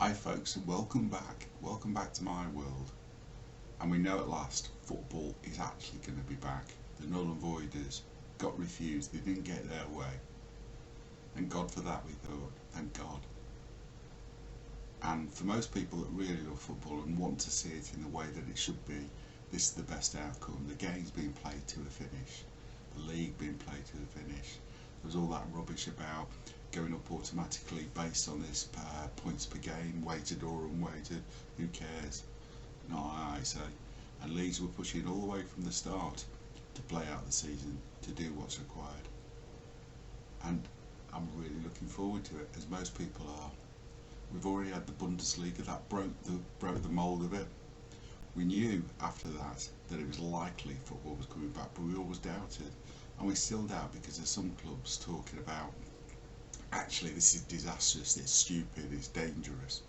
Hi folks, and welcome back to my world. And we know at last football is actually going to be back. The null and voiders got refused, they didn't get their way. Thank God for that, we thought, thank God. And for most people that really love football and want to see it in the way that it should be, this is the best outcome. The game's being played to a finish, the league being played to a finish. There's all that rubbish about going up automatically based on this points per game, weighted or unweighted, who cares? Not I say. And Leeds were pushing all the way from the start to play out the season, to do what's required. And I'm really looking forward to it, as most people are. We've already had the Bundesliga, that broke the mould of it. We knew after that it was likely football was coming back, but we always doubted. And we still doubt because there's some clubs talking about, actually this is disastrous, it's stupid, it's dangerous.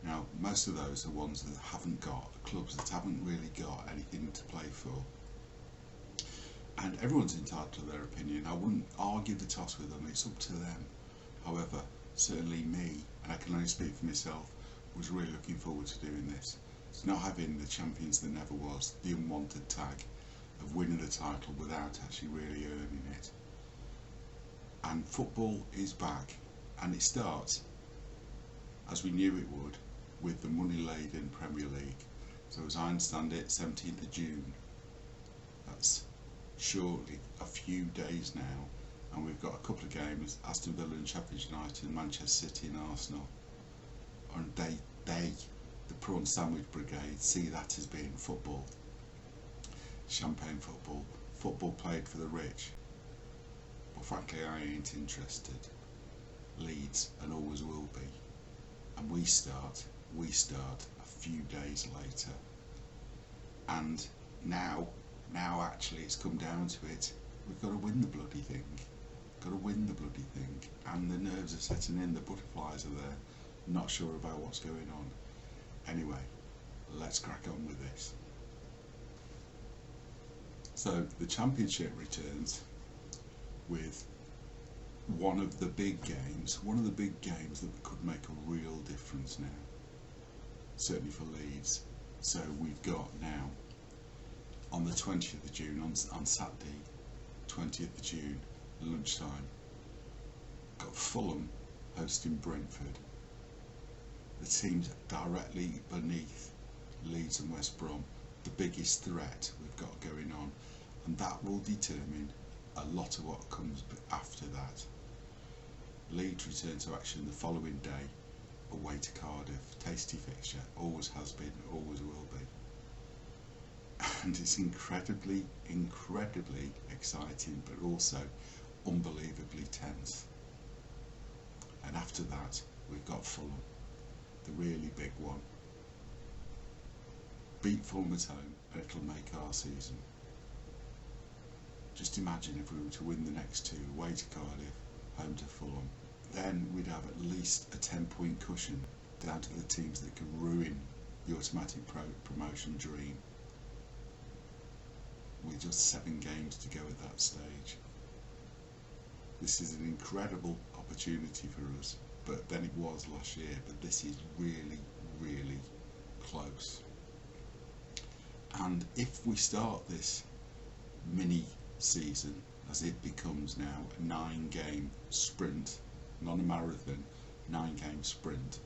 Now most of those are ones that haven't got, clubs that haven't really got anything to play for. And everyone's entitled to their opinion. I wouldn't argue the toss with them, it's up to them. However, certainly me, and I can only speak for myself, was really looking forward to doing this. It's not having the champions that never was, the unwanted tag of winning the title without actually really earning it. And football is back, and it starts, as we knew it would, with the money-laden Premier League. So as I understand it, 17th of June. That's shortly a few days now, and we've got a couple of games, Aston Villa and Sheffield United, Manchester City and Arsenal. And they, the prawn sandwich brigade, see that as being football. Champagne football, football played for the rich. But frankly, I ain't interested. Leeds, and always will be. And we start a few days later. And now actually it's come down to it. We've got to win the bloody thing. And the nerves are setting in, the butterflies are there. Not sure about what's going on. Anyway, let's crack on with this. So the Championship returns with one of the big games that could make a real difference now, certainly for Leeds. So we've got now on the 20th of June, on Saturday 20th of June, lunchtime, got Fulham hosting Brentford, the teams directly beneath Leeds and West Brom, the biggest threat we've got going on, and that will determine a lot of what comes after that. Leeds return to action the following day, away to Cardiff. Tasty fixture, always has been, always will be. And it's incredibly exciting, but also unbelievably tense. And after that, we've got Fulham, the really big one. Beat Fulham at home, and it'll make our season. Just imagine if we were to win the next two, away to Cardiff, home to Fulham, then we'd have at least a 10-point cushion down to the teams that can ruin the automatic promotion dream. With just 7 games to go at that stage. This is an incredible opportunity for us, but then it was last year, but this is really close. And if we start this mini season, as it becomes now, a 9-game sprint, not a marathon, 9-game sprint,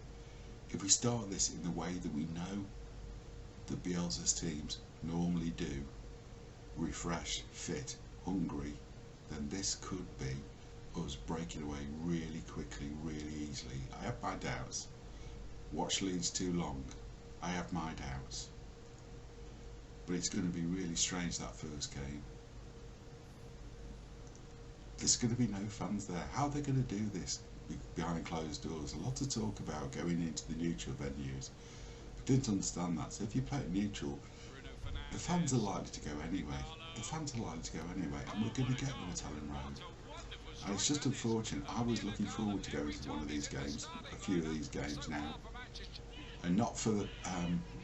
if we start this in the way that we know that Bielsa's teams normally do, refreshed, fit, hungry, then this could be us breaking away really quickly, really easily. I have my doubts. Watch Leeds too long. I have my doubts. But it's going to be really strange, that first game. There's going to be no fans there. How are they going to do this behind closed doors? A lot to talk about going into the neutral venues. But didn't understand that. So if you play it neutral, the fans are likely to go anyway. And we're going to get them at Ellen Road. And it's just unfortunate. I was looking forward to going to one of these games, a few of these games now, and not for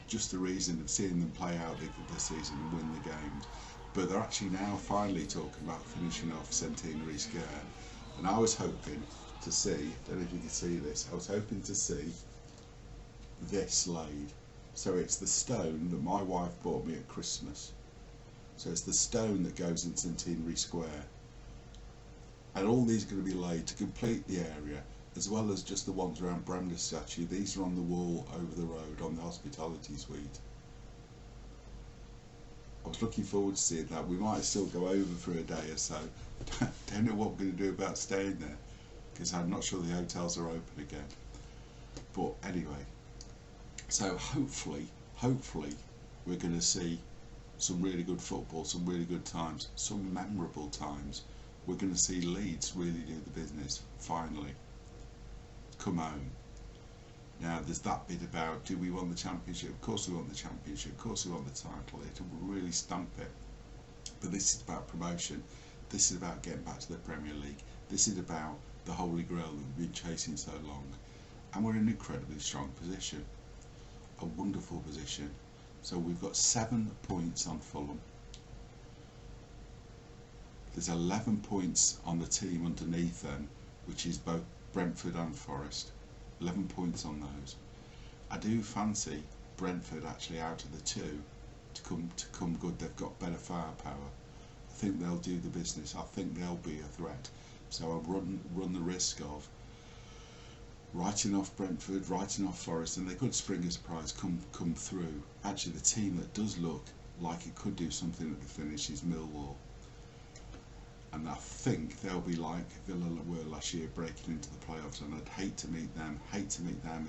just the reason of seeing them play out the season and win the games, but they're actually now finally talking about finishing off Centenary Square. And I was hoping to see, I don't know if you can see this, I was hoping to see this laid. So it's the stone that my wife bought me at Christmas. So it's the stone that goes in Centenary Square. And all these are going to be laid to complete the area, as well as just the ones around Bremner's statue. These are on the wall over the road on the hospitality suite. I was looking forward to seeing that. We might still go over for a day or so. Don't know what we're going to do about staying there, because I'm not sure the hotels are open again. But anyway, so hopefully we're going to see some really good football, some really good times, some memorable times. We're going to see Leeds really do the business, finally. Come home. Now there's that bit about, do we want the championship? Of course we want the championship, of course we want the title. It will really stamp it. But this is about promotion. This is about getting back to the Premier League. This is about the holy grail that we've been chasing so long. And we're in an incredibly strong position. A wonderful position. So we've got 7 points on Fulham. There's 11 points on the team underneath them, which is both Brentford and Forest. 11 points on those. I do fancy Brentford actually out of the two to come good. They've got better firepower. I think they'll do the business. I think they'll be a threat. So I'll run the risk of writing off Brentford, writing off Forest, and they could spring a surprise, come through. Actually, the team that does look like it could do something at the finish is Millwall. And I think they'll be like Villa were last year, breaking into the playoffs, and I'd hate to meet them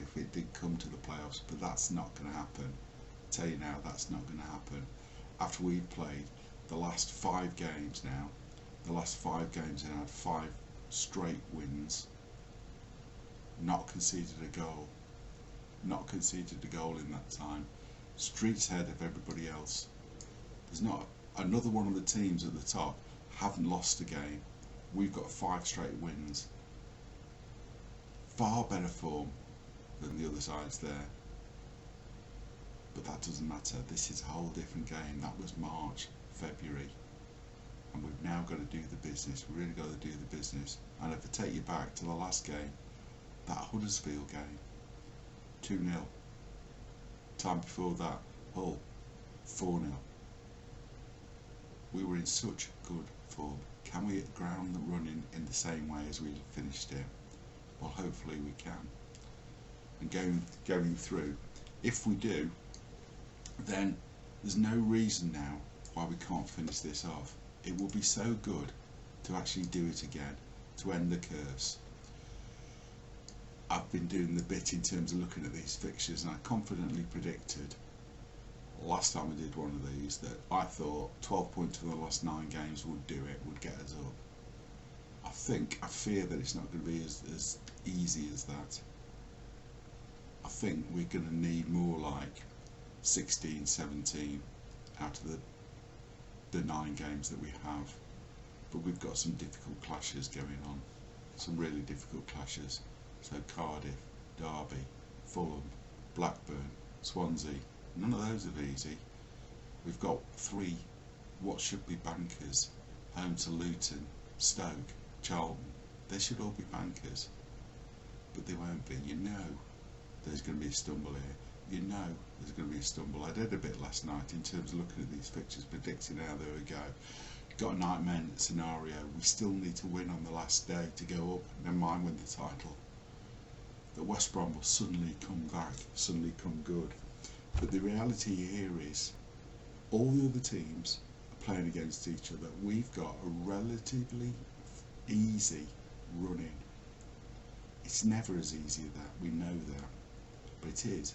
if it did come to the playoffs, but that's not going to happen. I tell you now, that's not going to happen. After we've played the last 5 games now, and had 5 straight wins, not conceded a goal in that time, streets ahead of everybody else. There's not another one of the teams at the top haven't lost a game. We've got 5 straight wins. Far better form than the other sides there. But that doesn't matter. This is a whole different game. That was March, February. And we've now got to do the business. We've really got to do the business. And if I take you back to the last game, that Huddersfield game, 2-0. Time before that, Hull, 4-0. We were in such good form. Can we hit the ground running in the same way as we finished it? Well, hopefully we can. And going through, if we do, then there's no reason now why we can't finish this off. It will be so good to actually do it again, to end the curse. I've been doing the bit in terms of looking at these fixtures, and I confidently predicted last time I did one of these that I thought 12 points from the last 9 games would do it, would get us up. I fear that it's not going to be as easy as that. I think we're going to need more like 16, 17 out of the 9 games that we have. But we've got some difficult clashes going on, some really difficult clashes. So Cardiff, Derby, Fulham, Blackburn, Swansea. None of those are easy. We've got 3 what should be bankers. Home to Luton, Stoke, Charlton. They should all be bankers. But they won't be. You know there's going to be a stumble here. You know there's going to be a stumble. I did a bit last night in terms of looking at these fixtures, predicting how they would go. Got a nightmare scenario. We still need to win on the last day to go up. Never mind win the title. That West Brom will suddenly come back, suddenly come good. But the reality here is all the other teams are playing against each other. We've got a relatively easy run-in. It's never as easy as that, we know that. But it is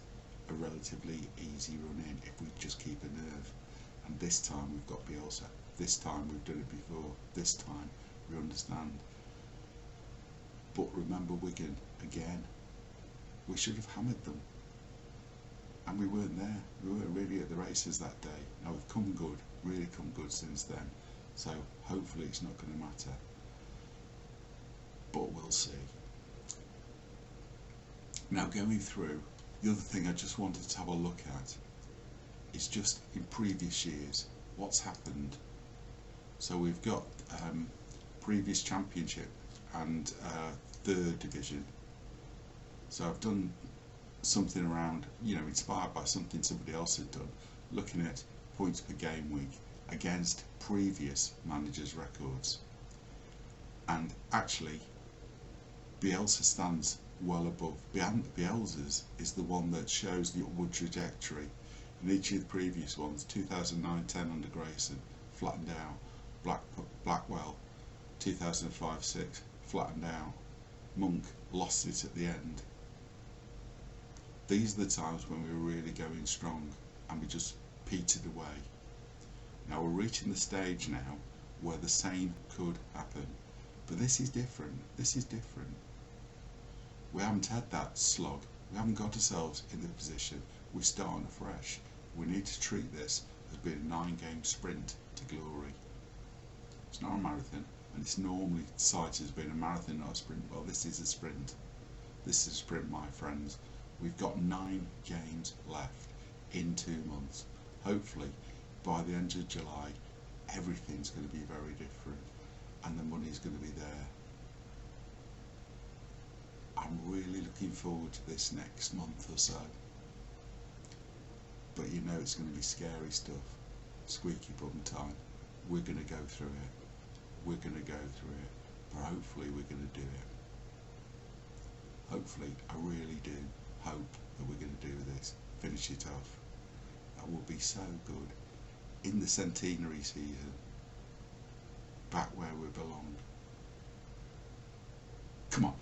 a relatively easy run-in if we just keep a nerve. And this time we've got Bielsa. This time we've done it before. This time we understand. But remember Wigan, again. We should have hammered them. And we weren't there. We weren't really at the races that day. Now we've come good, really come good since then. So hopefully it's not going to matter. But we'll see. Now going through, the other thing I just wanted to have a look at is just in previous years, what's happened. So we've got previous championship and 3rd division. So I've done something around, you know, inspired by something somebody else had done, looking at points per game week against previous managers' records. And actually, Bielsa stands well above. Bielsa's is the one that shows the upward trajectory. In each of the previous ones, 2009-10 under Grayson, flattened out. Blackwell, 2005-6, flattened out. Monk lost it at the end. These are the times when we were really going strong and we just petered away. Now we're reaching the stage now where the same could happen. But this is different. This is different. We haven't had that slog. We haven't got ourselves in the position. We're starting afresh. We need to treat this as being a 9-game sprint to glory. It's not a marathon, and it's normally cited as being a marathon, not a sprint. Well, this is a sprint. This is a sprint, my friends. We've got 9 games left in 2 months. Hopefully, by the end of July, everything's going to be very different, and the money's going to be there. I'm really looking forward to this next month or so. But you know it's going to be scary stuff. Squeaky bum time. We're going to go through it. We're going to go through it. But hopefully we're going to do it. Hopefully, I really do hope that we're going to do this. Finish it off. That will be so good. In the centenary season. Back where we belong. Come on.